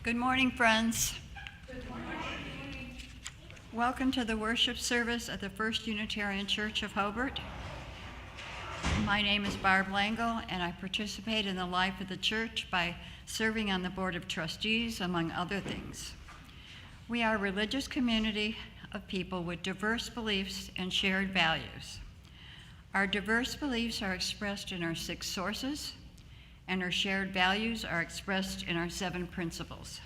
Good morning, friends. Good morning. Welcome to the worship service at the First Unitarian Church of Hobart. My name is Barb Langle, and I participate in the life of the church by serving on the Board of Trustees, among other things. We are a religious community of people with diverse beliefs and shared values. Our diverse beliefs are expressed in our 6 sources, and our shared values are expressed in our 7 principles.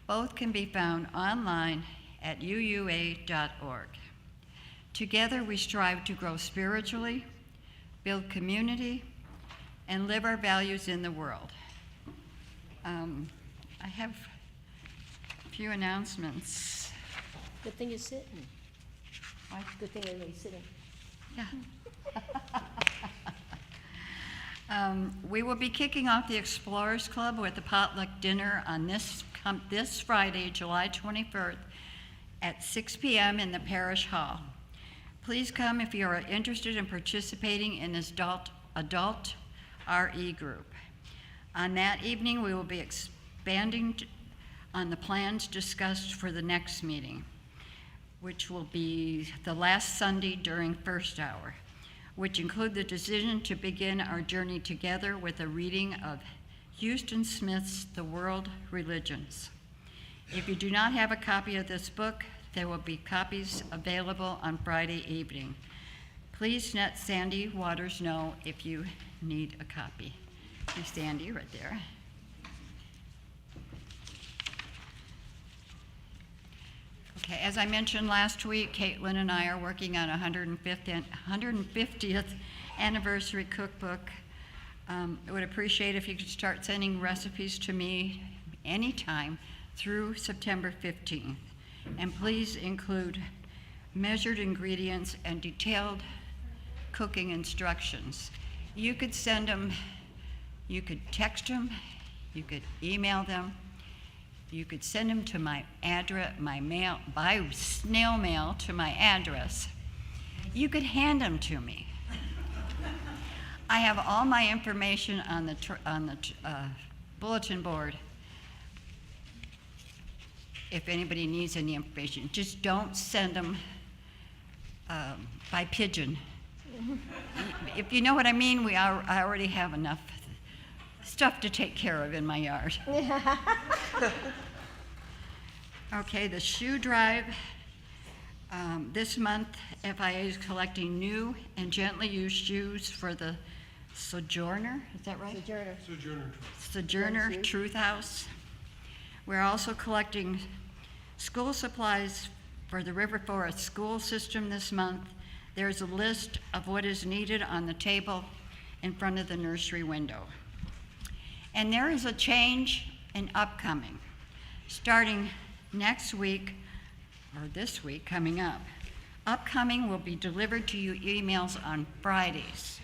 Both can be found online at uua.org. Together we strive to grow spiritually, build community, and live our values in the world. I have a few announcements. Good thing you're sitting. What? Good thing everybody's sitting. Yeah. We will be kicking off the Explorers Club with a potluck dinner on this Friday, July 21st at 6 p.m. in the Parish Hall. Please come if you are interested in participating in this adult RE group. On that evening, we will be expanding on the plans discussed for the next meeting, which will be the last Sunday during first hour, which include the decision to begin our journey together with a reading of Houston Smith's The World Religions. If you do not have a copy of this book, there will be copies available on Friday evening. Please let Sandy Waters know if you need a copy. Here's Sandy right there. Okay, as I mentioned last week, Caitlin and I are working on a 150th anniversary cookbook. I would appreciate if you could start sending recipes to me anytime through September 15th. And please include measured ingredients and detailed cooking instructions. You could send them, you could text them, you could email them. You could send them to my address, by snail mail to my address. You could hand them to me. I have all my information on the bulletin board. If anybody needs any information, just don't send them by pigeon. If you know what I mean, I already have enough stuff to take care of in my yard. Okay, the shoe drive. This month, FIA is collecting new and gently used shoes for the Sojourner, is that right? Sojourner Truth House. We're also collecting school supplies for the River Forest school system this month. There's a list of what is needed on the table in front of the nursery window. And there is a change in upcoming. Starting next week, or this week coming up, upcoming will be delivered to you emails on Fridays.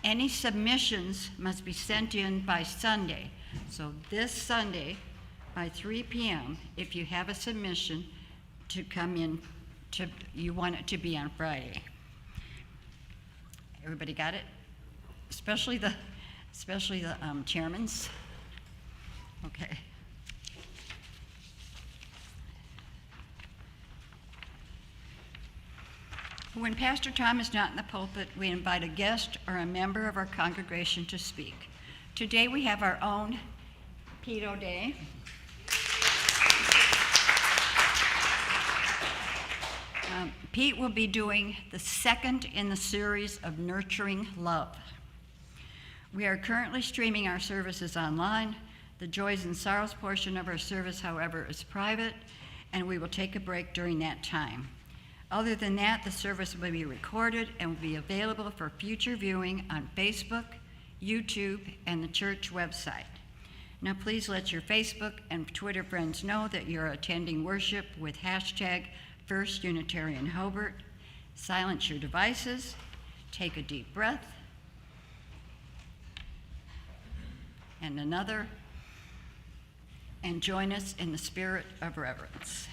Any submissions must be sent in by Sunday. So this Sunday by 3 p.m., if you have a submission to come in, you want it to be on Friday. Everybody got it? Especially the chairmans. Okay. When Pastor Tom is not in the pulpit, we invite a guest or a member of our congregation to speak. Today we have our own Pete O'Day. Pete will be doing the second in the series of Nurturing Love. We are currently streaming our services online. The joys and sorrows portion of our service, however, is private, and we will take a break during that time. Other than that, the service will be recorded and will be available for future viewing on Facebook, YouTube, and the church website. Now please let your Facebook and Twitter friends know that you're attending worship with hashtag First Unitarian Hobart. Silence your devices, take a deep breath, and another, and join us in the spirit of reverence.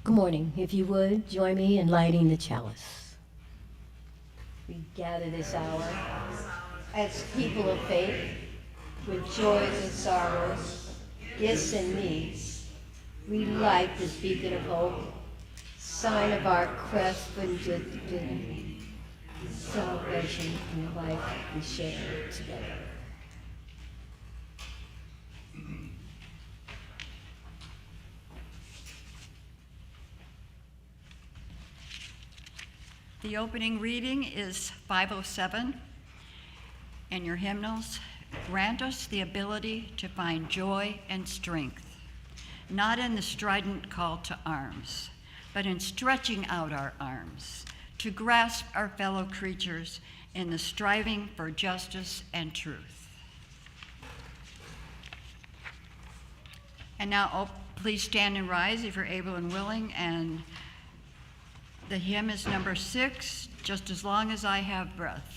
Good morning. If you would, join me in lighting the chalice. We gather this hour as people of faith, with joys and sorrows, gifts and needs. We light this beacon of hope, sign of our quest for celebration and life we share together. The opening reading is 507 in your hymnals. Grant us the ability to find joy and strength, not in the strident call to arms, but in stretching out our arms to grasp our fellow creatures in the striving for justice and truth. And now, please stand and rise if you're able and willing, and the hymn is number 6, Just as Long as I Have Breath.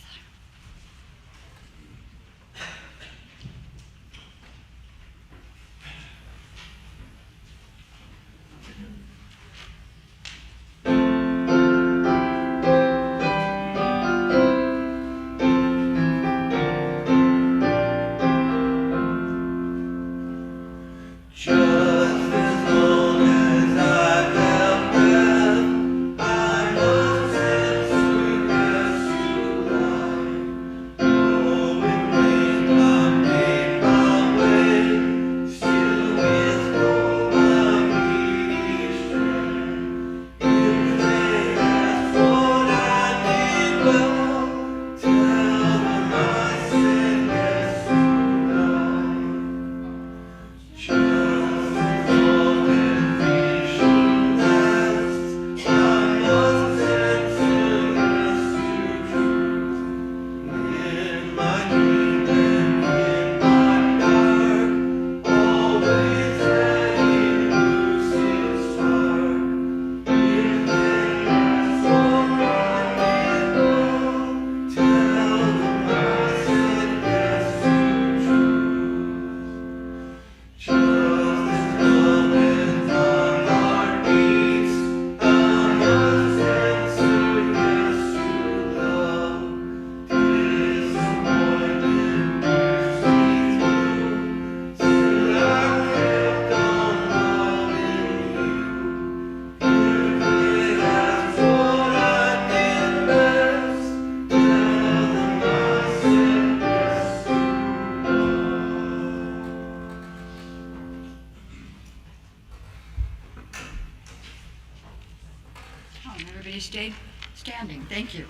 Everybody stayed standing. Thank you.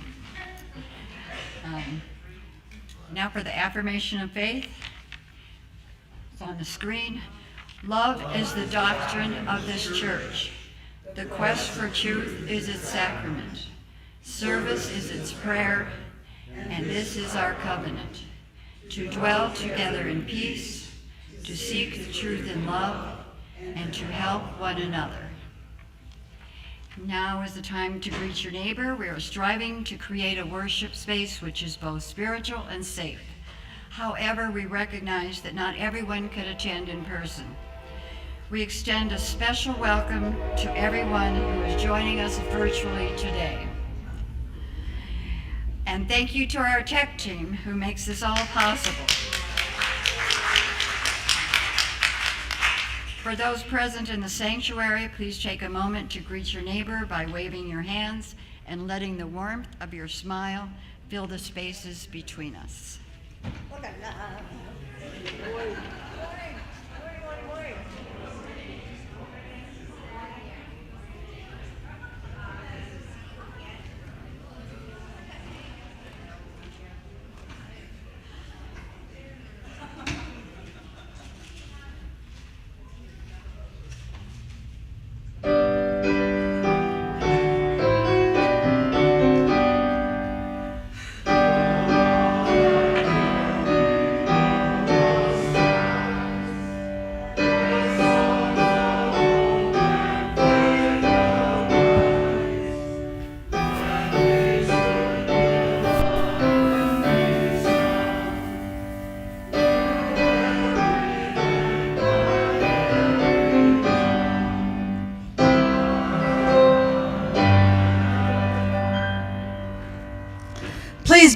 Now for the affirmation of faith. It's on the screen. Love is the doctrine of this church. The quest for truth is its sacrament. Service is its prayer, and this is our covenant. To dwell together in peace, to seek the truth in love, and to help one another. Now is the time to greet your neighbor. We are striving to create a worship space which is both spiritual and safe. However, we recognize that not everyone can attend in person. We extend a special welcome to everyone who is joining us virtually today. And thank you to our tech team who makes this all possible. For those present in the sanctuary, please take a moment to greet your neighbor by waving your hands and letting the warmth of your smile fill the spaces between us.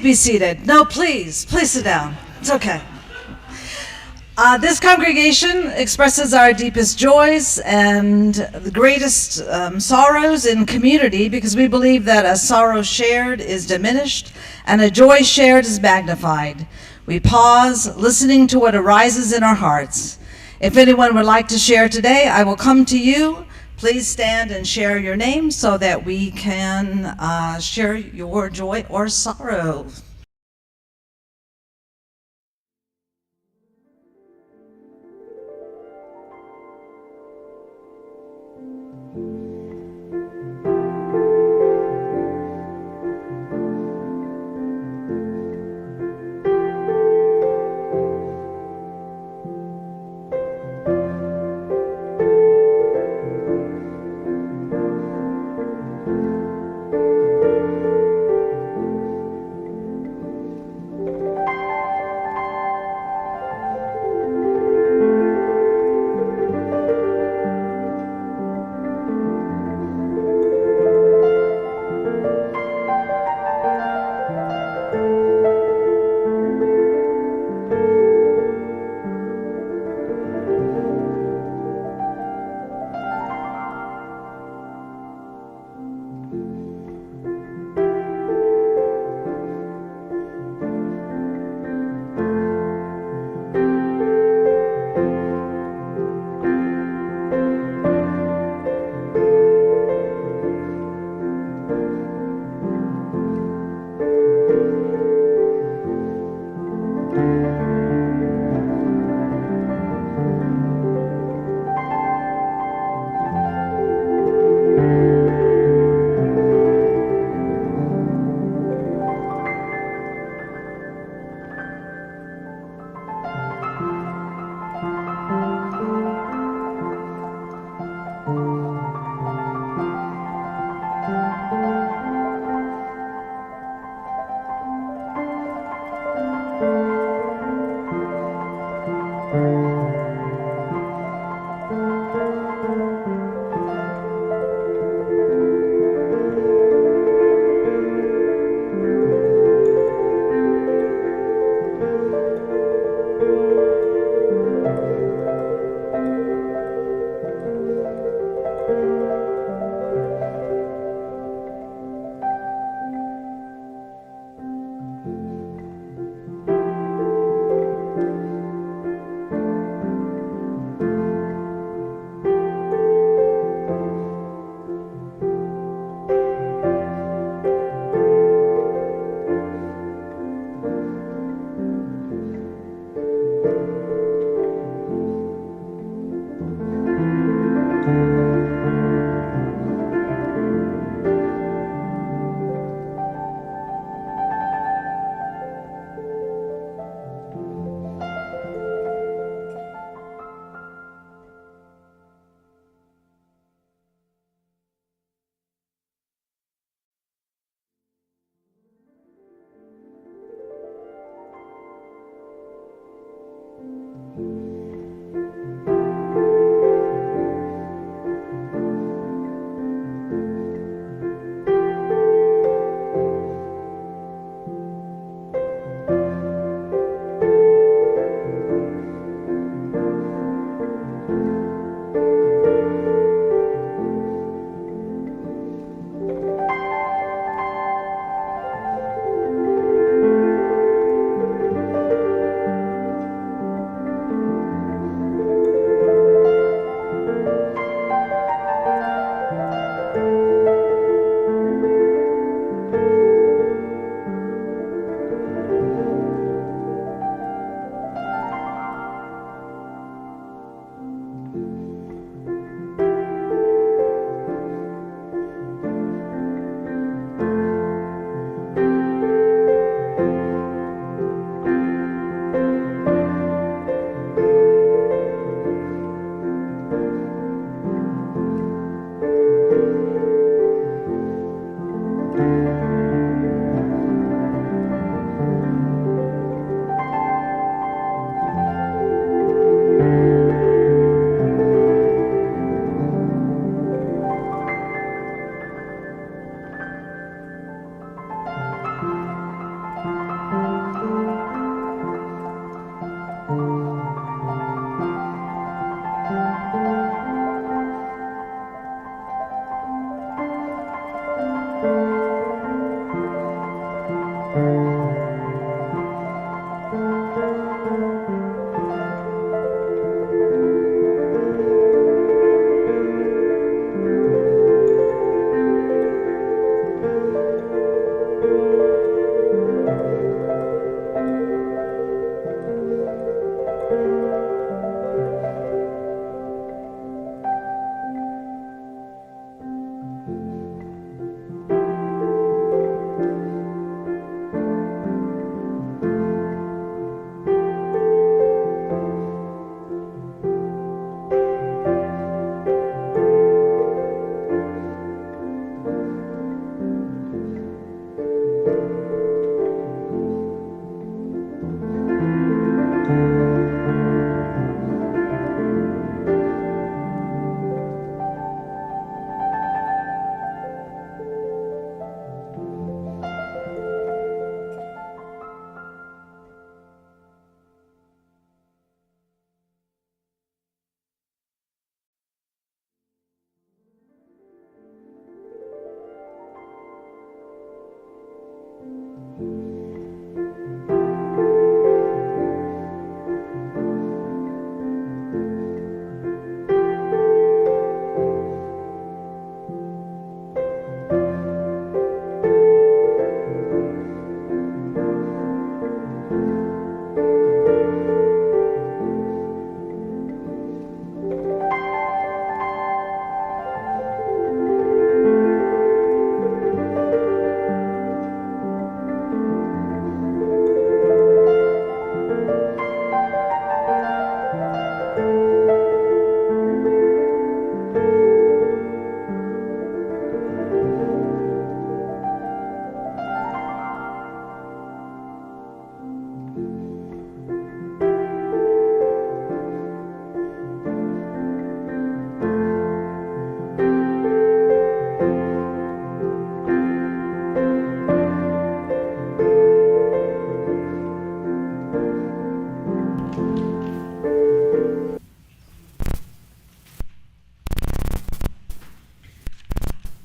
be seated. No, please sit down. It's okay. This congregation expresses our deepest joys and the greatest sorrows in community, because we believe that a sorrow shared is diminished and a joy shared is magnified. We pause, listening to what arises in our hearts. If anyone would like to share today, I will come to you. Please stand and share your name so that we can share your joy or sorrow.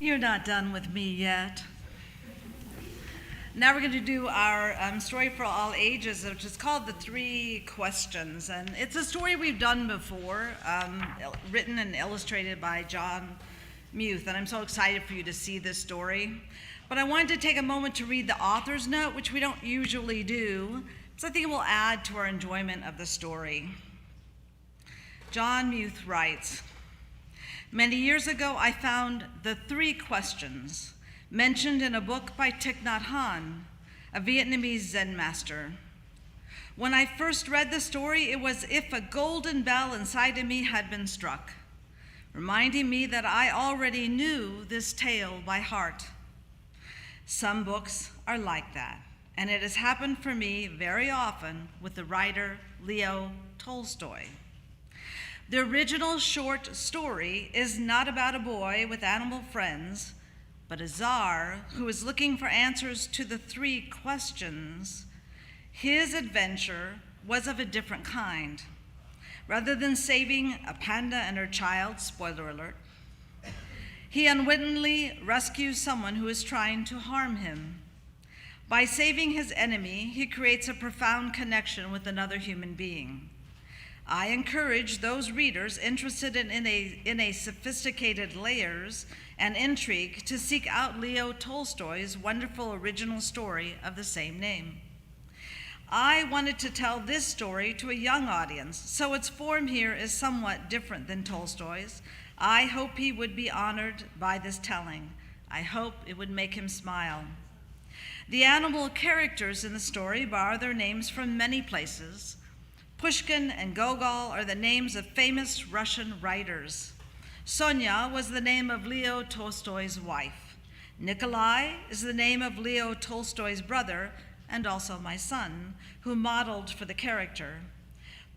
You're not done with me yet. Now we're going to do our story for all ages, which is called The Three Questions. And it's a story we've done before, written and illustrated by John Muth. And I'm so excited for you to see this story. But I wanted to take a moment to read the author's note, which we don't usually do, because I think it will add to our enjoyment of the story. John Muth writes, "Many years ago, I found the three questions mentioned in a book by Thich Nhat Hanh, a Vietnamese Zen master. When I first read the story, it was as if a golden bell inside of me had been struck, reminding me that I already knew this tale by heart. Some books are like that, and it has happened for me very often with the writer Leo Tolstoy. The original short story is not about a boy with animal friends, but a czar who is looking for answers to the three questions. His adventure was of a different kind. Rather than saving a panda and her child, spoiler alert, he unwittingly rescues someone who is trying to harm him. By saving his enemy, he creates a profound connection with another human being. I encourage those readers interested in a sophisticated layers and intrigue to seek out Leo Tolstoy's wonderful original story of the same name. I wanted to tell this story to a young audience, so its form here is somewhat different than Tolstoy's. I hope he would be honored by this telling. I hope it would make him smile. The animal characters in the story borrow their names from many places. Pushkin and Gogol are the names of famous Russian writers. Sonya was the name of Leo Tolstoy's wife. Nikolai is the name of Leo Tolstoy's brother and also my son, who modeled for the character.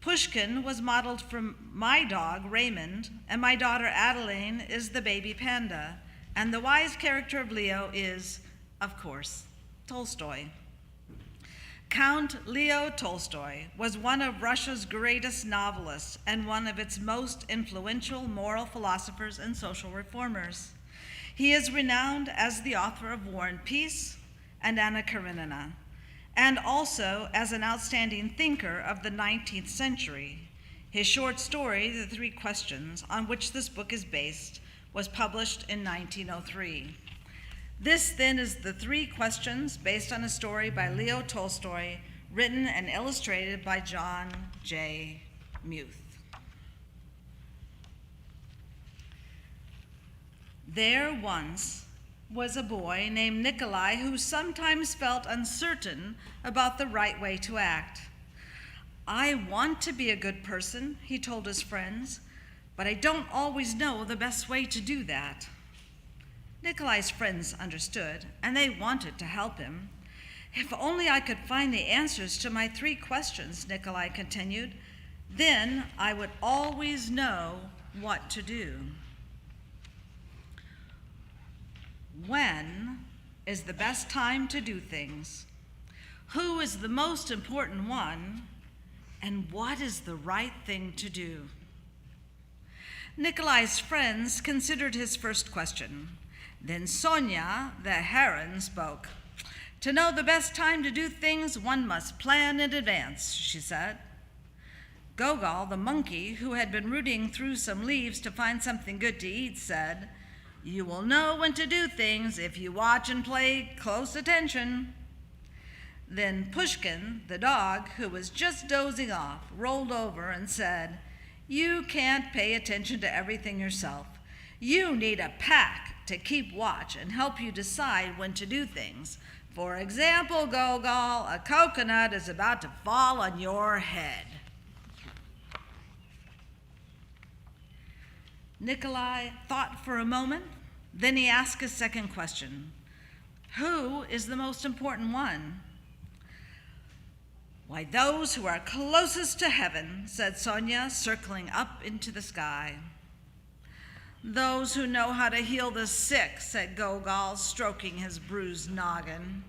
Pushkin was modeled from my dog, Raymond, and my daughter Adeline is the baby panda. And the wise character of Leo is, of course, Tolstoy. Count Leo Tolstoy was one of Russia's greatest novelists and one of its most influential moral philosophers and social reformers. He is renowned as the author of War and Peace and Anna Karenina, and also as an outstanding thinker of the 19th century. His short story, The Three Questions, on which this book is based, was published in 1903. This then is The Three Questions, based on a story by Leo Tolstoy, written and illustrated by John J. Muth. There once was a boy named Nikolai who sometimes felt uncertain about the right way to act. I want to be a good person, he told his friends, but I don't always know the best way to do that. Nikolai's friends understood, and they wanted to help him. If only I could find the answers to my three questions, Nikolai continued, then I would always know what to do. When is the best time to do things? Who is the most important one? And what is the right thing to do? Nikolai's friends considered his first question. Then Sonya, the heron, spoke. To know the best time to do things, one must plan in advance, she said. Gogol, the monkey, who had been rooting through some leaves to find something good to eat, said, you will know when to do things if you watch and pay close attention. Then Pushkin, the dog, who was just dozing off, rolled over and said, you can't pay attention to everything yourself. You need a pack to keep watch and help you decide when to do things. For example, Gogol, a coconut is about to fall on your head. Nikolai thought for a moment, then he asked a second question. Who is the most important one? Why, those who are closest to heaven, said Sonya, circling up into the sky. Those who know how to heal the sick, said Gogol, stroking his bruised noggin.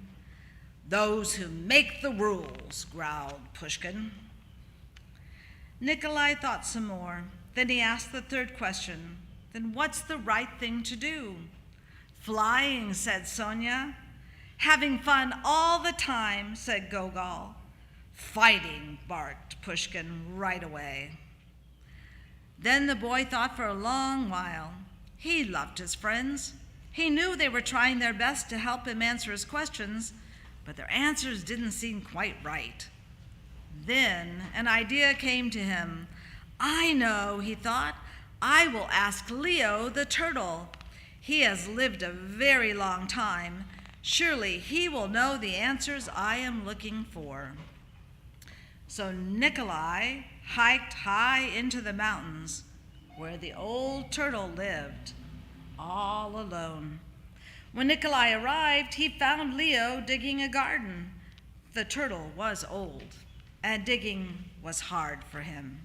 Those who make the rules, growled Pushkin. Nikolai thought some more. Then he asked the third question. Then what's the right thing to do? Flying, said Sonia. Having fun all the time, said Gogol. Fighting, barked Pushkin right away. Then the boy thought for a long while. He loved his friends. He knew they were trying their best to help him answer his questions, but their answers didn't seem quite right. Then an idea came to him. I know, he thought. I will ask Leo the turtle. He has lived a very long time. Surely he will know the answers I am looking for. So Nikolai hiked high into the mountains where the old turtle lived, all alone. When Nikolai arrived, he found Leo digging a garden. The turtle was old, and digging was hard for him.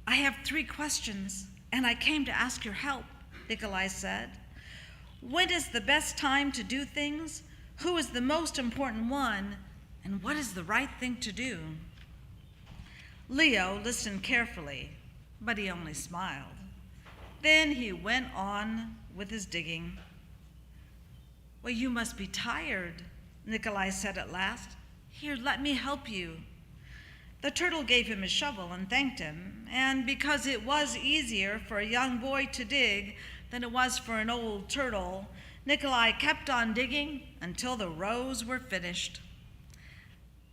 I have 3 questions, and I came to ask your help, Nikolai said. When is the best time to do things? Who is the most important one? And what is the right thing to do? Leo listened carefully, but he only smiled. Then he went on with his digging. Well, you must be tired, Nikolai said at last. Here, let me help you. The turtle gave him his shovel and thanked him, and because it was easier for a young boy to dig than it was for an old turtle, Nikolai kept on digging until the rows were finished.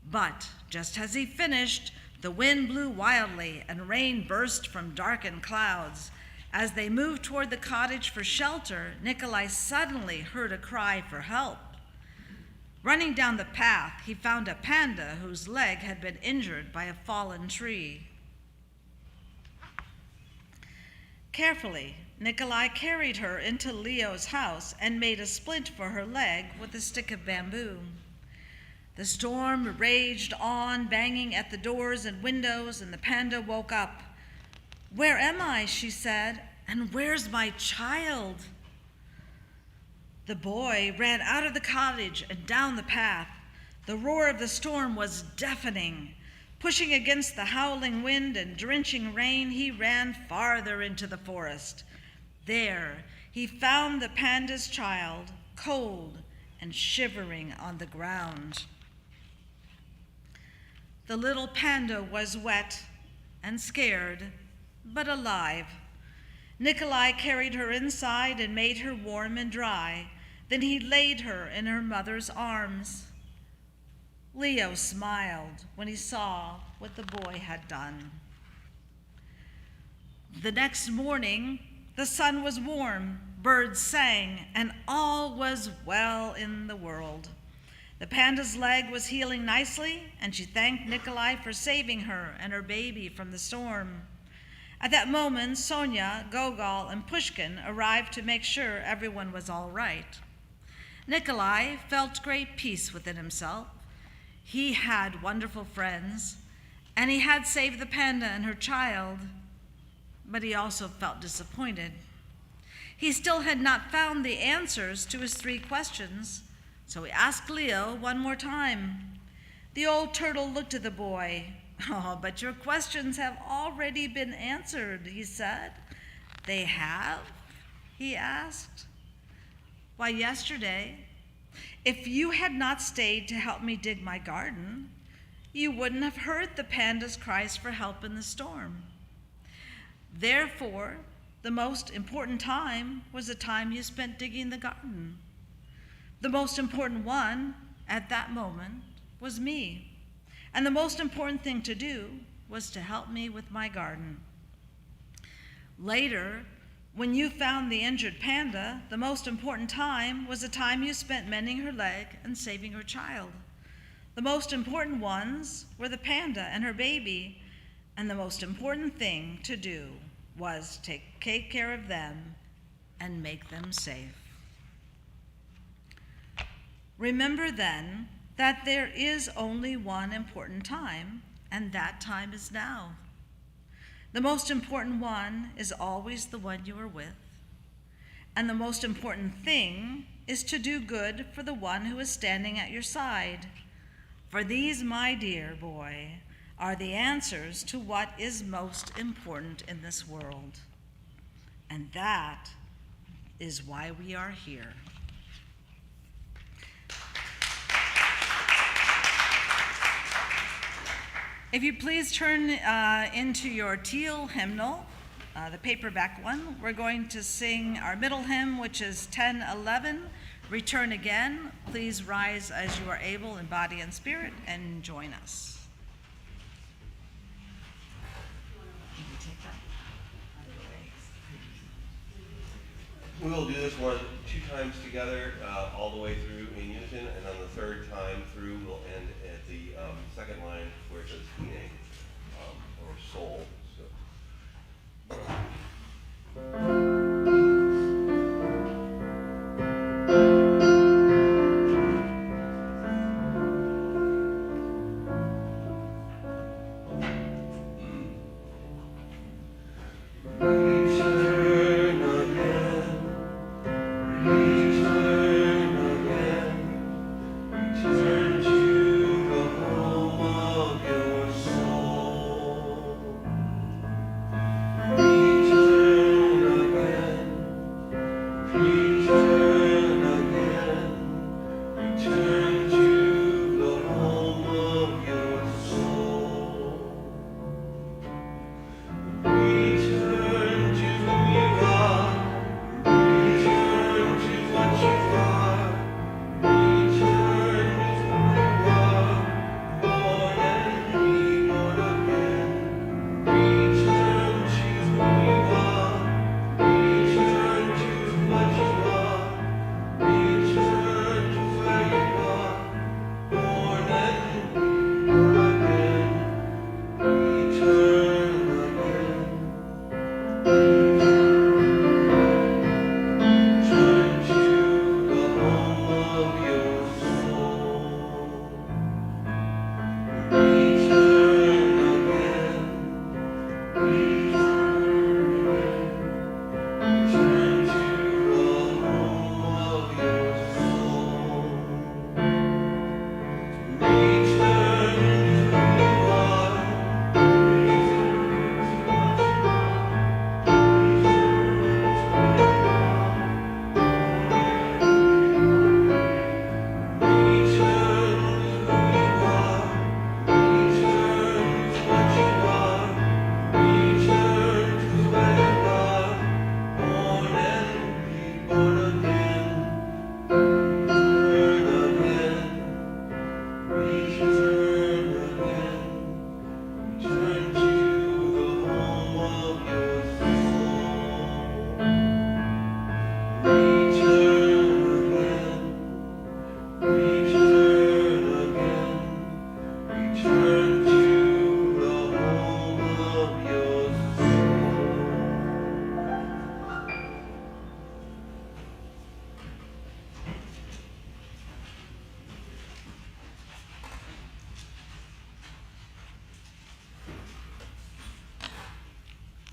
But just as he finished, the wind blew wildly and rain burst from darkened clouds. As they moved toward the cottage for shelter, Nikolai suddenly heard a cry for help. Running down the path, he found a panda whose leg had been injured by a fallen tree. Carefully, Nikolai carried her into Leo's house and made a splint for her leg with a stick of bamboo. The storm raged on, banging at the doors and windows, and the panda woke up. Where am I? She said, and where's my child? The boy ran out of the cottage and down the path. The roar of the storm was deafening. Pushing against the howling wind and drenching rain, he ran farther into the forest. There, he found the panda's child, cold and shivering on the ground. The little panda was wet and scared, but alive. Nikolai carried her inside and made her warm and dry. Then he laid her in her mother's arms. Leo smiled when he saw what the boy had done. The next morning, the sun was warm, birds sang, and all was well in the world. The panda's leg was healing nicely, and she thanked Nikolai for saving her and her baby from the storm. At that moment, Sonia, Gogol, and Pushkin arrived to make sure everyone was all right. Nikolai felt great peace within himself. He had wonderful friends, and he had saved the panda and her child, but he also felt disappointed. He still had not found the answers to his 3 questions, so he asked Leo one more time. The old turtle looked at the boy. Oh, but your questions have already been answered, he said. They have? He asked. Why, yesterday, if you had not stayed to help me dig my garden, you wouldn't have heard the panda's cries for help in the storm. Therefore, the most important time was the time you spent digging the garden. The most important one at that moment was me. And the most important thing to do was to help me with my garden. Later, when you found the injured panda, the most important time was the time you spent mending her leg and saving her child. The most important ones were the panda and her baby, and the most important thing to do was to take care of them and make them safe. Remember then that there is only one important time, and that time is now. The most important one is always the one you are with, and the most important thing is to do good for the one who is standing at your side. For these, my dear boy, are the answers to what is most important in this world. And that is why we are here. If you please turn into your teal hymnal, the paperback one, we're going to sing our middle hymn, which is 10:11, Return Again. Please rise as you are able in body and spirit and join us. We will do this one 2 times together, all the way through in unison, and on the 3rd time through, we'll end at the 2nd line where it says meaning, or soul.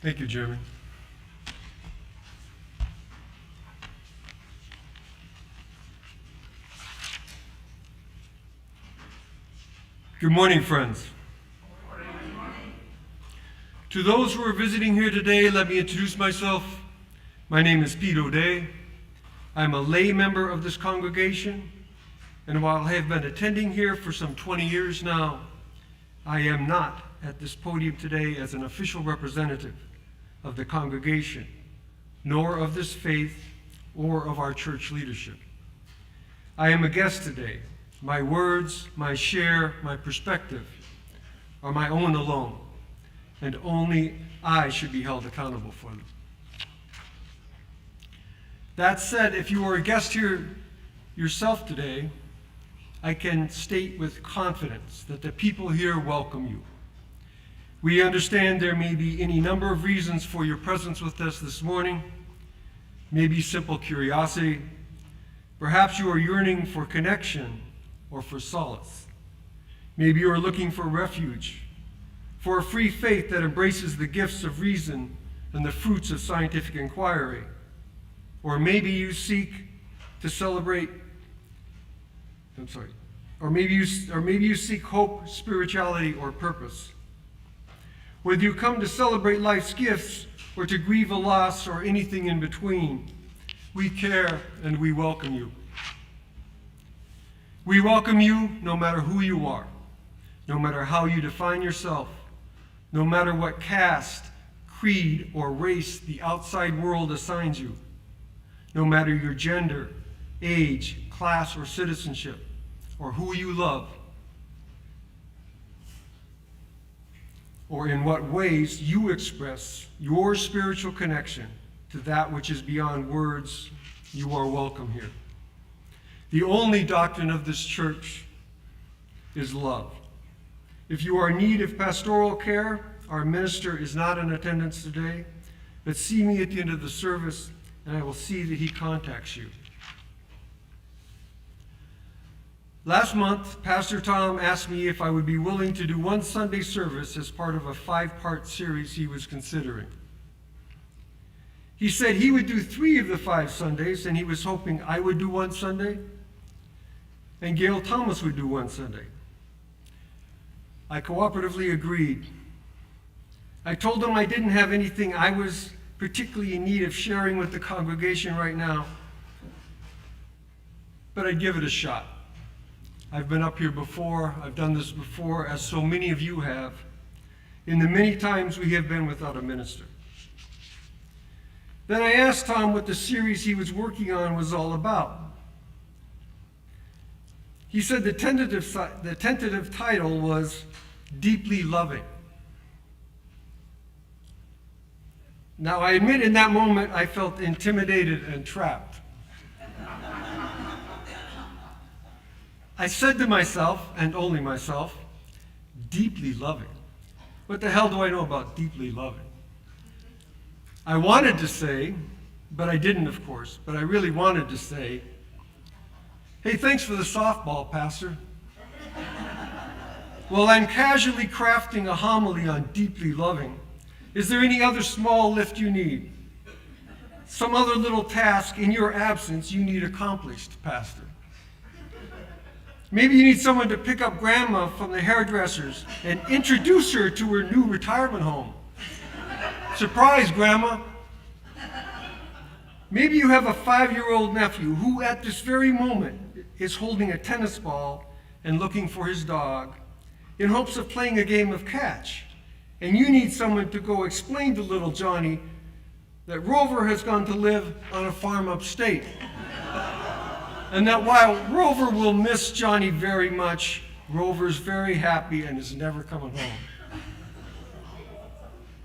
Thank you, Jeremy. Good morning, friends. To those who are visiting here today, let me introduce myself. My name is Pete O'Day. I'm a lay member of this congregation, and while I have been attending here for some 20 years now, I am not at this podium today as an official representative of the congregation, nor of this faith or of our church leadership. I am a guest today. My words, my share, my perspective are my own alone, and only I should be held accountable for them. That said, if you are a guest here yourself today, I can state with confidence that the people here welcome you. We understand there may be any number of reasons for your presence with us this morning. Maybe simple curiosity. Perhaps you are yearning for connection or for solace. Maybe you are looking for refuge, for a free faith that embraces the gifts of reason and the fruits of scientific inquiry. Or maybe you seek to celebrate, or maybe you seek hope, spirituality, or purpose. Whether you come to celebrate life's gifts or to grieve a loss or anything in between, We care and we welcome you. We welcome you no matter who you are, no matter how you define yourself, no matter what caste, creed, or race the outside world assigns you, no matter your gender, age, class, or citizenship, or who you love, or in what ways you express your spiritual connection to that which is beyond words. You are welcome here. The only doctrine of this church is love. If you are in need of pastoral care, our minister is not in attendance today, but see me at the end of the service, and I will see that he contacts you. Last month, Pastor Tom asked me if I would be willing to do one Sunday service as part of a 5-part series he was considering. He said he would do 3 of the 5 Sundays, and he was hoping I would do one Sunday, and Gail Thomas would do one Sunday. I cooperatively agreed. I told him I didn't have anything I was particularly in need of sharing with the congregation right now, but I'd give it a shot. I've been up here before, I've done this before, as so many of you have, in the many times we have been without a minister. Then I asked Tom what the series he was working on was all about. He said the tentative title was Deeply Loving. Now, I admit in that moment I felt intimidated and trapped. I said to myself, and only myself, deeply loving. What the hell do I know about deeply loving? I wanted to say, but I didn't, of course, but I really wanted to say, hey, thanks for the softball, Pastor. Well, I'm casually crafting a homily on deeply loving. Is there any other small lift you need? Some other little task in your absence you need accomplished, Pastor? Maybe you need someone to pick up Grandma from the hairdresser's and introduce her to her new retirement home. Surprise, Grandma. Maybe you have a 5-year-old nephew who at this very moment is holding a tennis ball and looking for his dog in hopes of playing a game of catch. And you need someone to go explain to little Johnny that Rover has gone to live on a farm upstate. And that while Rover will miss Johnny very much, Rover's very happy and is never coming home.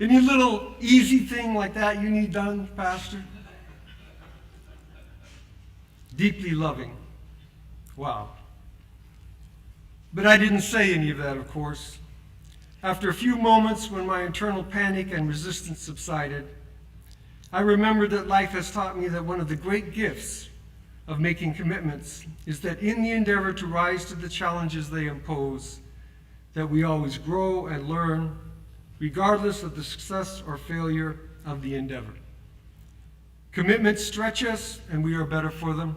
Any little easy thing like that you need done, Pastor? Deeply loving. Wow. But I didn't say any of that, of course. After a few moments when my internal panic and resistance subsided, I remembered that life has taught me that one of the great gifts of making commitments is that in the endeavor to rise to the challenges they impose, that we always grow and learn, regardless of the success or failure of the endeavor. Commitments stretch us, and we are better for them.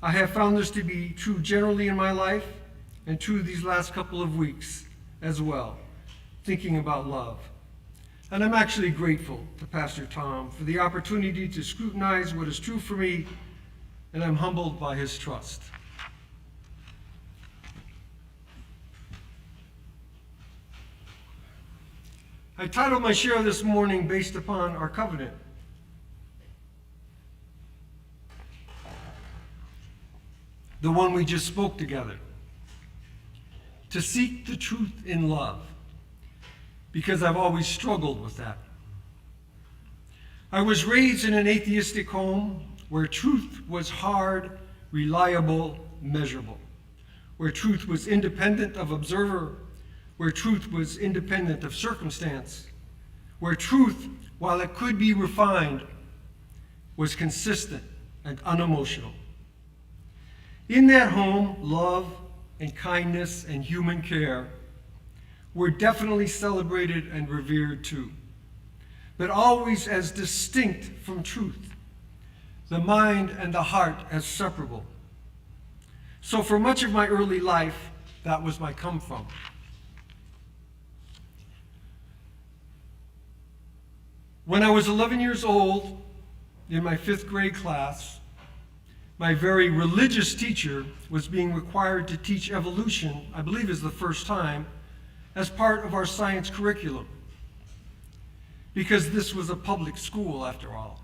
I have found this to be true generally in my life, and true these last couple of weeks as well, thinking about love. And I'm actually grateful to Pastor Tom for the opportunity to scrutinize what is true for me, and I'm humbled by his trust. I titled my share this morning based upon our covenant. The one we just spoke together. To seek the truth in love, because I've always struggled with that. I was raised in an atheistic home where truth was hard, reliable, measurable, where truth was independent of observer, where truth was independent of circumstance, where truth, while it could be refined, was consistent and unemotional. In that home, love and kindness and human care were definitely celebrated and revered too, but always as distinct from truth, the mind and the heart as separable. So for much of my early life, that was my come from. When I was 11 years old, in my 5th grade class, my very religious teacher was being required to teach evolution, I believe is the first time, as part of our science curriculum, because this was a public school after all.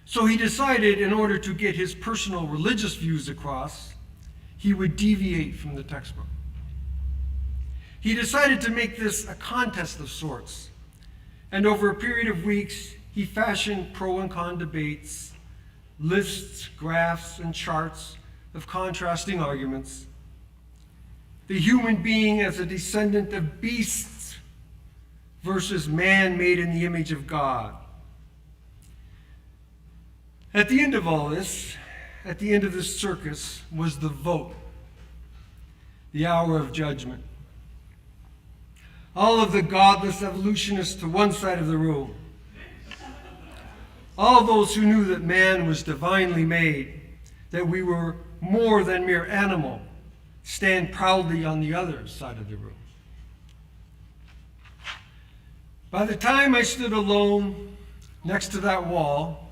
So he decided, in order to get his personal religious views across, he would deviate from the textbook. He decided to make this a contest of sorts, and over a period of weeks, he fashioned pro and con debates, lists, graphs, and charts of contrasting arguments. The human being as a descendant of beasts versus man made in the image of God. At the end of all this, at the end of this circus, was the vote, the hour of judgment. All of the godless evolutionists to one side of the room. All those who knew that man was divinely made, that we were more than mere animal, stand proudly on the other side of the room. By the time I stood alone next to that wall,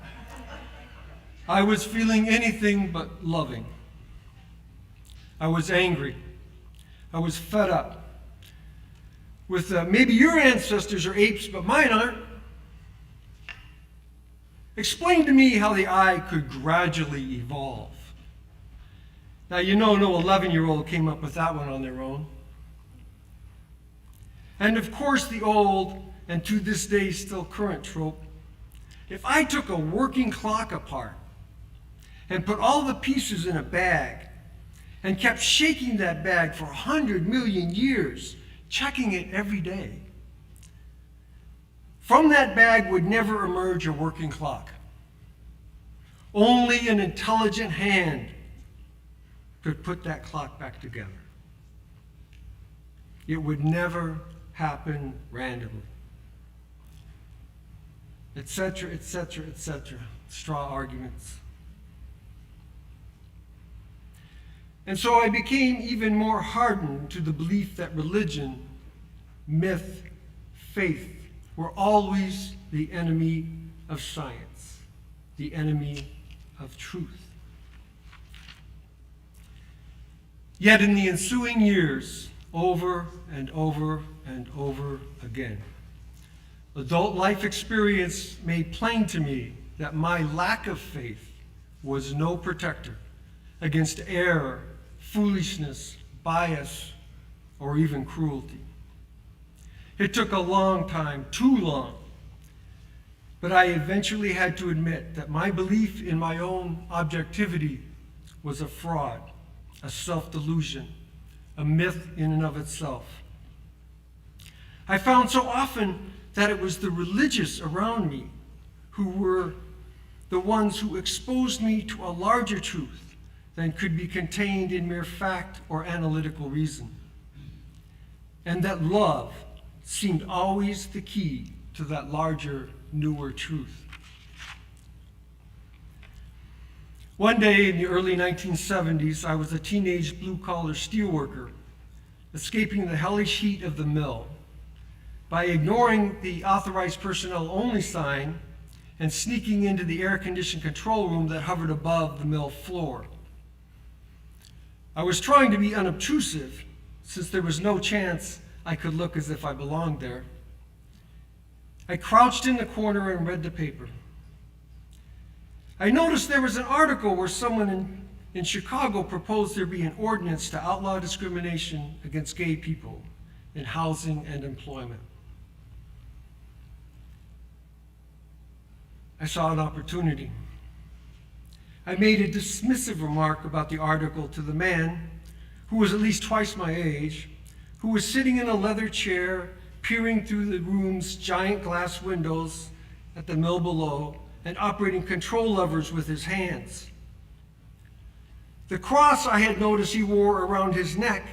I was feeling anything but loving. I was angry. I was fed up with maybe your ancestors are apes, but mine aren't. Explain to me how the eye could gradually evolve. Now, you know, no 11-year-old came up with that one on their own. And of course, the old, and to this day still current trope, if I took a working clock apart and put all the pieces in a bag and kept shaking that bag for 100 million years, checking it every day, from that bag would never emerge a working clock. Only an intelligent hand could put that clock back together. It would never happen randomly. Etc., etc., etc. Straw arguments. And so I became even more hardened to the belief that religion, myth, faith were always the enemy of science, the enemy of truth. Yet in the ensuing years, over and over and over again, adult life experience made plain to me that my lack of faith was no protector against error, foolishness, bias, or even cruelty. It took a long time, too long, but I eventually had to admit that my belief in my own objectivity was a fraud, a self-delusion, a myth in and of itself. I found so often that it was the religious around me who were the ones who exposed me to a larger truth than could be contained in mere fact or analytical reason. And that love seemed always the key to that larger, newer truth. One day in the early 1970s, I was a teenage blue-collar steelworker, escaping the hellish heat of the mill by ignoring the authorized personnel only sign and sneaking into the air-conditioned control room that hovered above the mill floor. I was trying to be unobtrusive, since there was no chance I could look as if I belonged there. I crouched in the corner and read the paper. I noticed there was an article where someone in Chicago proposed there be an ordinance to outlaw discrimination against gay people in housing and employment. I saw an opportunity. I made a dismissive remark about the article to the man, who was at least twice my age, who was sitting in a leather chair, peering through the room's giant glass windows at the mill below and operating control levers with his hands. The cross I had noticed he wore around his neck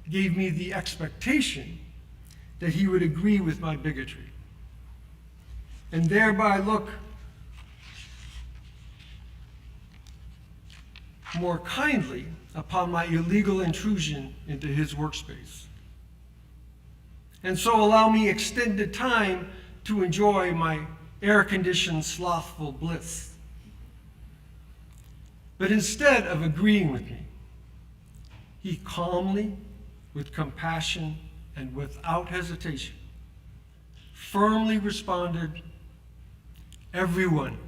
gave me the expectation that he would agree with my bigotry and thereby look more kindly upon my illegal intrusion into his workspace, and so allow me extended time to enjoy my air-conditioned, slothful bliss. But instead of agreeing with me, he calmly, with compassion, and without hesitation, firmly responded, "Everyone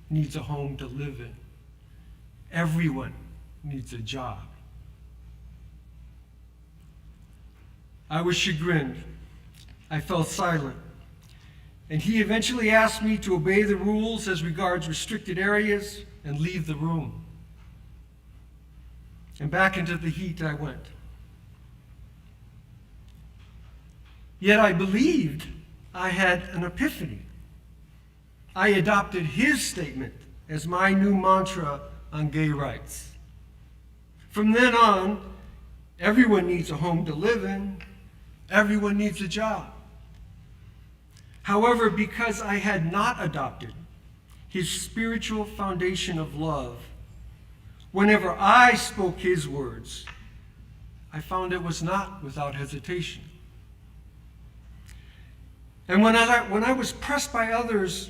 needs a home to live in. Everyone needs a job." I was chagrined. I fell silent. And he eventually asked me to obey the rules as regards restricted areas and leave the room. And back into the heat I went. Yet I believed I had an epiphany. I adopted his statement as my new mantra on gay rights. From then on, everyone needs a home to live in. Everyone needs a job. However, because I had not adopted his spiritual foundation of love, whenever I spoke his words, I found it was not without hesitation. And when I was pressed by others,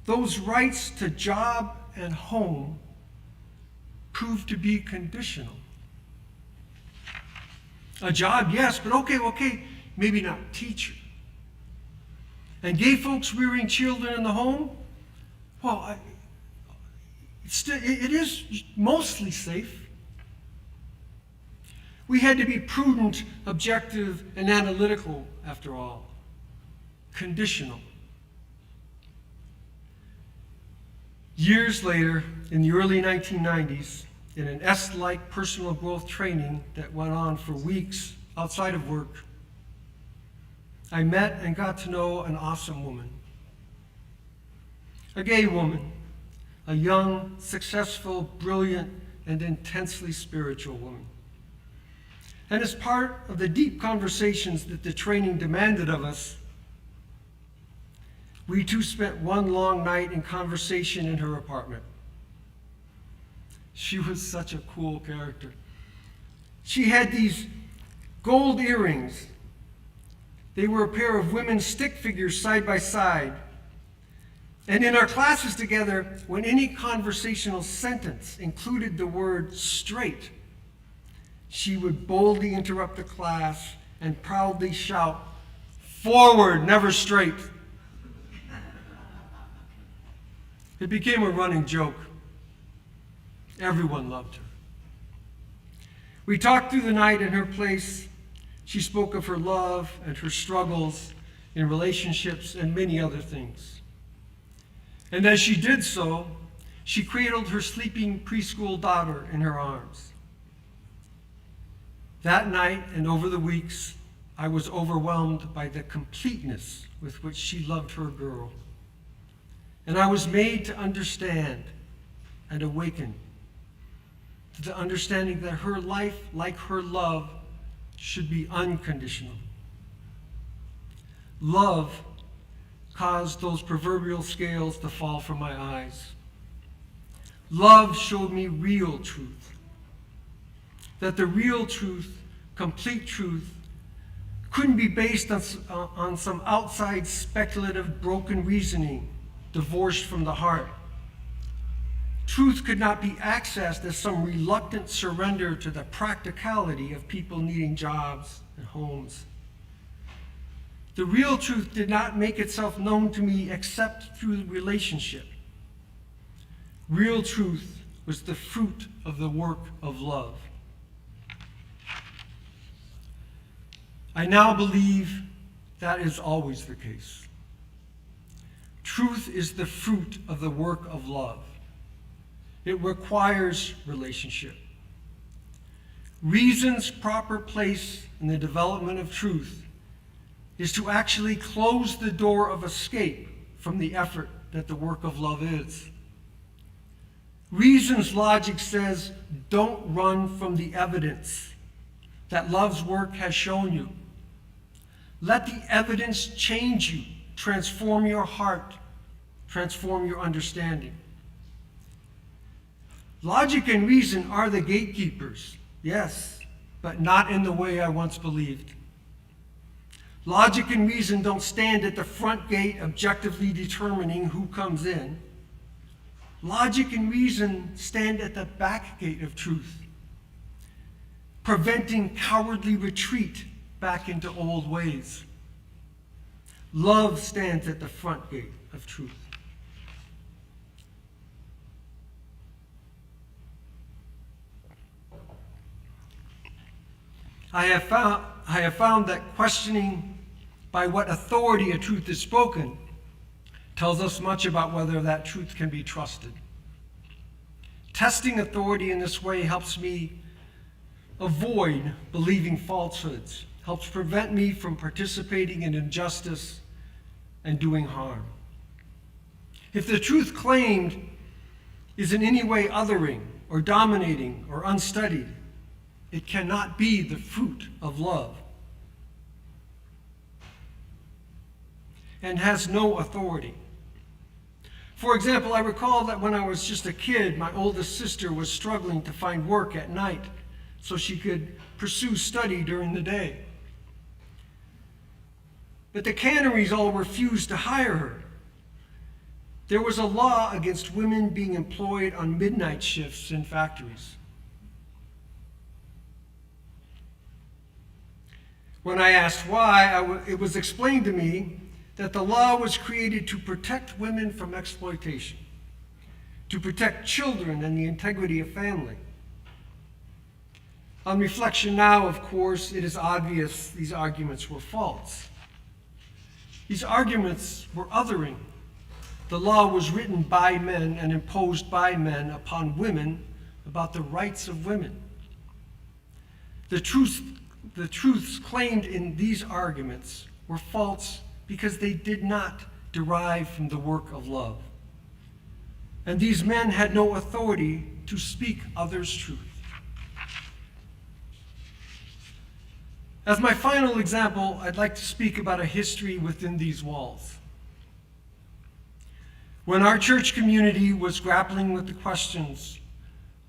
those rights to job and home proved to be conditional. A job, yes, but okay, maybe not teacher. And gay folks rearing children in the home, well, it is mostly safe. We had to be prudent, objective, and analytical, after all. Conditional. Years later, in the early 1990s, in an S-like personal growth training that went on for weeks outside of work, I met and got to know an awesome woman. A gay woman, a young, successful, brilliant, and intensely spiritual woman. And as part of the deep conversations that the training demanded of us, we too spent one long night in conversation in her apartment. She was such a cool character. She had these gold earrings. They were a pair of women's stick figures side by side. And in our classes together, when any conversational sentence included the word straight, she would boldly interrupt the class and proudly shout, "Forward, never straight." It became a running joke. Everyone loved her. We talked through the night in her place. She spoke of her love and her struggles in relationships and many other things. And as she did so, she cradled her sleeping preschool daughter in her arms. That night and over the weeks, I was overwhelmed by the completeness with which she loved her girl. And I was made to understand and awaken to the understanding that her life, like her love, should be unconditional. Love caused those proverbial scales to fall from my eyes. Love showed me real truth. That the real truth, complete truth, couldn't be based on some outside speculative broken reasoning divorced from the heart. Truth could not be accessed as some reluctant surrender to the practicality of people needing jobs and homes. The real truth did not make itself known to me except through relationship. Real truth was the fruit of the work of love. I now believe that is always the case. Truth is the fruit of the work of love. It requires relationship. Reason's proper place in the development of truth is to actually close the door of escape from the effort that the work of love is. Reason's logic says, don't run from the evidence that love's work has shown you. Let the evidence change you, transform your heart, transform your understanding. Logic and reason are the gatekeepers, yes, but not in the way I once believed. Logic and reason don't stand at the front gate objectively determining who comes in. Logic and reason stand at the back gate of truth, preventing cowardly retreat back into old ways. Love stands at the front gate of truth. I have found that questioning by what authority a truth is spoken tells us much about whether that truth can be trusted. Testing authority in this way helps me avoid believing falsehoods, helps prevent me from participating in injustice and doing harm. If the truth claimed is in any way othering or dominating or unstudied, it cannot be the fruit of love and has no authority. For example, I recall that when I was just a kid, my oldest sister was struggling to find work at night so she could pursue study during the day. But the canneries all refused to hire her. There was a law against women being employed on midnight shifts in factories. When I asked why, it was explained to me that the law was created to protect women from exploitation, to protect children and the integrity of family. On reflection now, of course, it is obvious these arguments were false. These arguments were othering. The law was written by men and imposed by men upon women about the rights of women. The truths claimed in these arguments were false because they did not derive from the work of love. And these men had no authority to speak others' truth. As my final example, I'd like to speak about a history within these walls. When our church community was grappling with the questions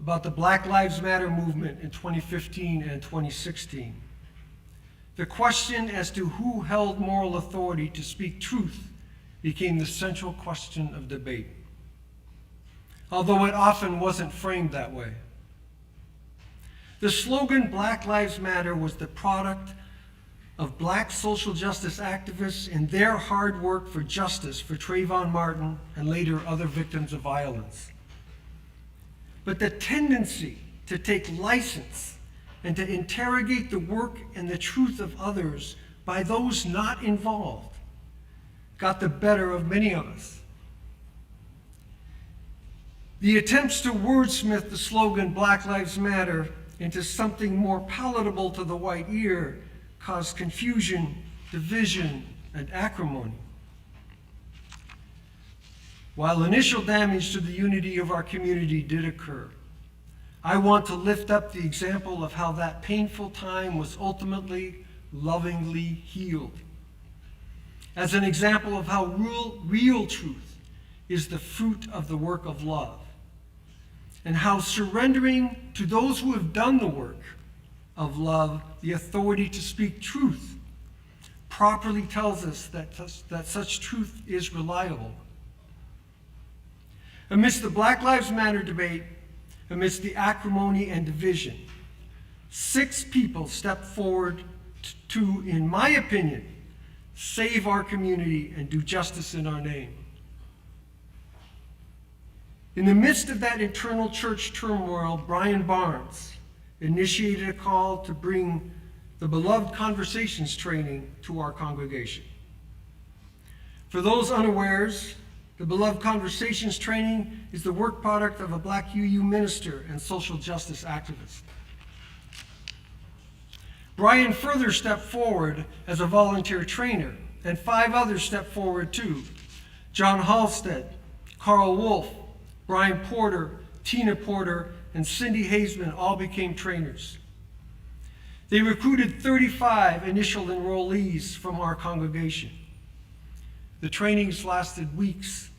about the Black Lives Matter movement in 2015 and 2016, the question as to who held moral authority to speak truth became the central question of debate, although it often wasn't framed that way. The slogan Black Lives Matter was the product of Black social justice activists and their hard work for justice for Trayvon Martin and later other victims of violence. But the tendency to take license and to interrogate the work and the truth of others by those not involved got the better of many of us. The attempts to wordsmith the slogan Black Lives Matter into something more palatable to the white ear caused confusion, division, and acrimony. While initial damage to the unity of our community did occur, I want to lift up the example of how that painful time was ultimately lovingly healed, as an example of how real truth is the fruit of the work of love, and how surrendering to those who have done the work of love the authority to speak truth properly tells us that such truth is reliable. Amidst the Black Lives Matter debate, amidst the acrimony and division, 6 people stepped forward to, in my opinion, save our community and do justice in our name. In the midst of that internal church turmoil, Brian Barnes initiated a call to bring the Beloved Conversations training to our congregation. For those unawares, the Beloved Conversations training is the work product of a Black UU minister and social justice activist. Brian further stepped forward as a volunteer trainer, and 5 others stepped forward too. John Halstead, Carl Wolf, Brian Porter, Tina Porter, and Cindy Hazeman all became trainers. They recruited 35 initial enrollees from our congregation. The trainings lasted weeks.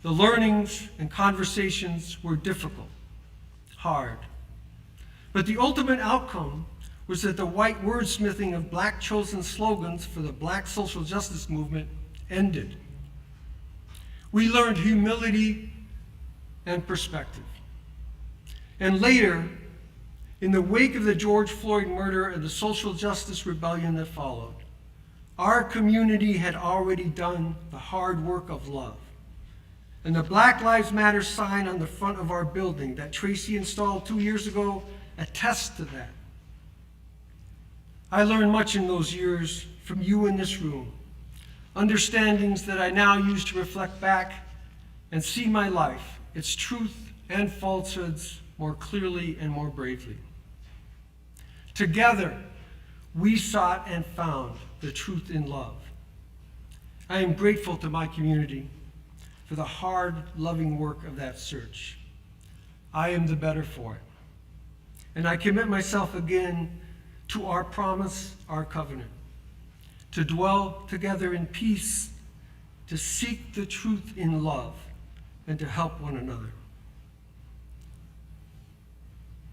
The learnings and conversations were difficult, hard. But the ultimate outcome was that the white wordsmithing of black chosen slogans for the black social justice movement ended. We learned humility and perspective. And later, in the wake of the George Floyd murder and the social justice rebellion that followed, our community had already done the hard work of love. And the Black Lives Matter sign on the front of our building that Tracy installed 2 years ago attests to that. I learned much in those years from you in this room, understandings that I now use to reflect back and see my life, its truth and falsehoods more clearly and more bravely. Together, we sought and found the truth in love. I am grateful to my community for the hard, loving work of that search. I am the better for it. And I commit myself again to our promise, our covenant, to dwell together in peace, to seek the truth in love, and to help one another.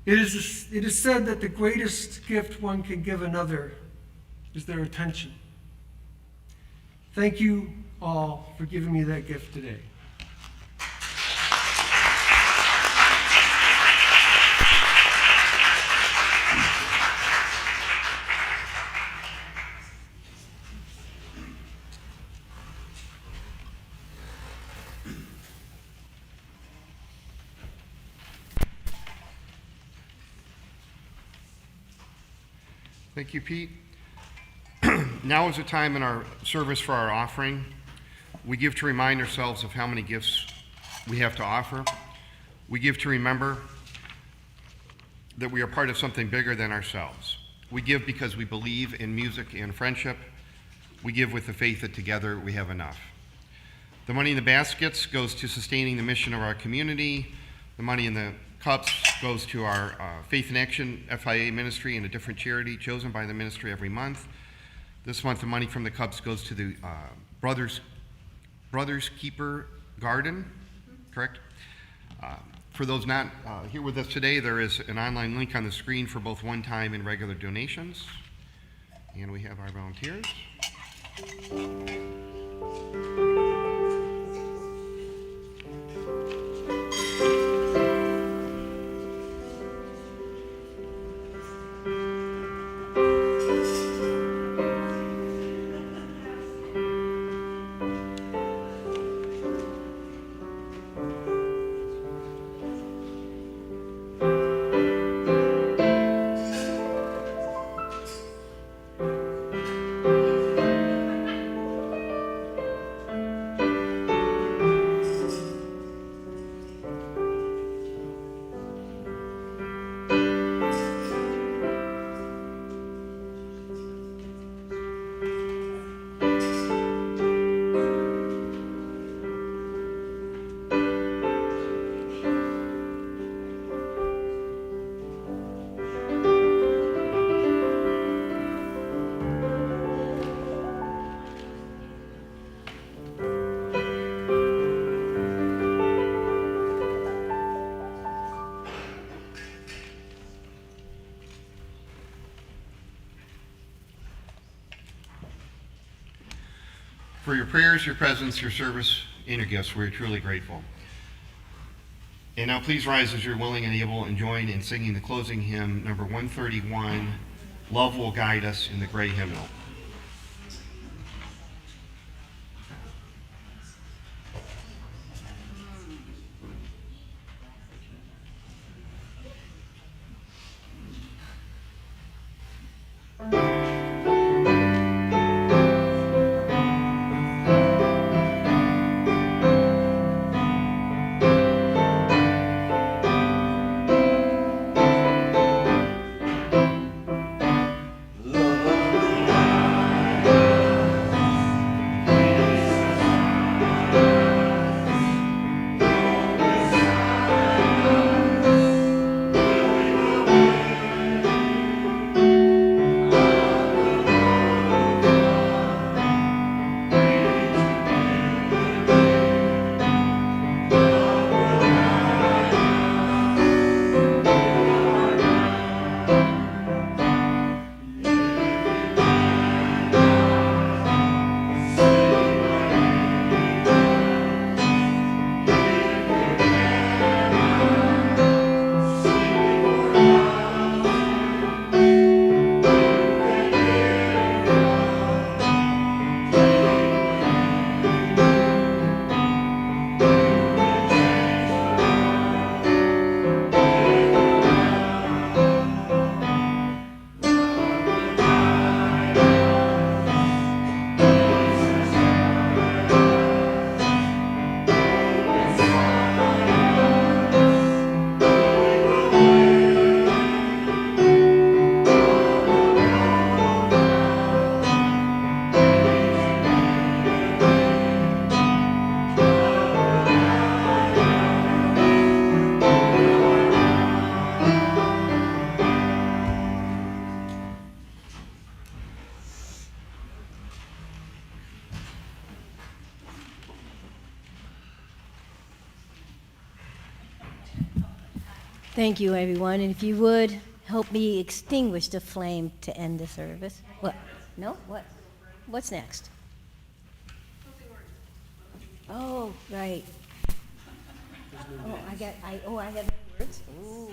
It is said that the greatest gift one can give another is their attention. Thank you all for giving me that gift today. Thank you, Pete. Now is the time in our service for our offering. We give to remind ourselves of how many gifts we have to offer. We give to remember that we are part of something bigger than ourselves. We give because we believe in music and friendship. We give with the faith that together we have enough. The money in the baskets goes to sustaining the mission of our community. The money in the cups goes to our Faith in Action FIA ministry and a different charity chosen by the ministry every month. This month, the money from the cups goes to the Brothers Keeper Garden, correct? For those not here with us today, there is an online link on the screen for both one-time and regular donations. And we have our volunteers. For your prayers, your presence, your service, and your gifts, we're truly grateful. And now please rise as you're willing and able and join in singing the closing hymn, number 131, Love Will Guide Us, in the gray hymnal. Love Thank you, everyone. And if you would, help me extinguish the flame to end the service. What? No? What? What's next? Oh, right. Oh, I have words? Ooh.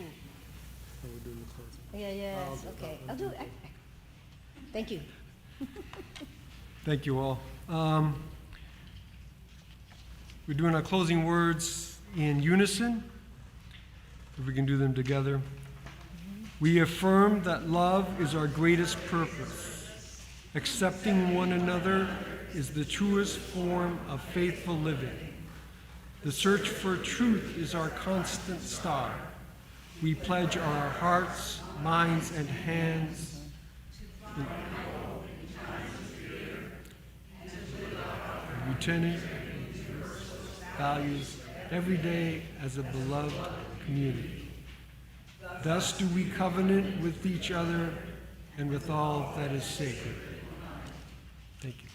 Yeah, yes, okay. I'll do it. Thank you. Thank you all. We're doing our closing words in unison, if we can do them together. We affirm that love is our greatest purpose. Accepting one another is the truest form of faithful living. The search for truth is our constant star. We pledge our hearts, minds, and hands Lieutenant values every day as a beloved community. Thus do we covenant with each other and with all that is sacred. Thank you.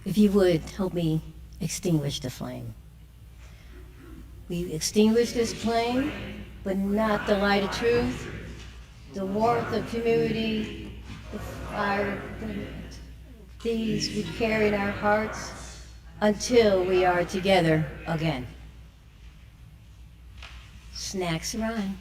If you would, help me extinguish the flame. We extinguish this flame, but not the light of truth, the warmth of community, the fire. These we carry in our hearts until we are together again. Snacks are on.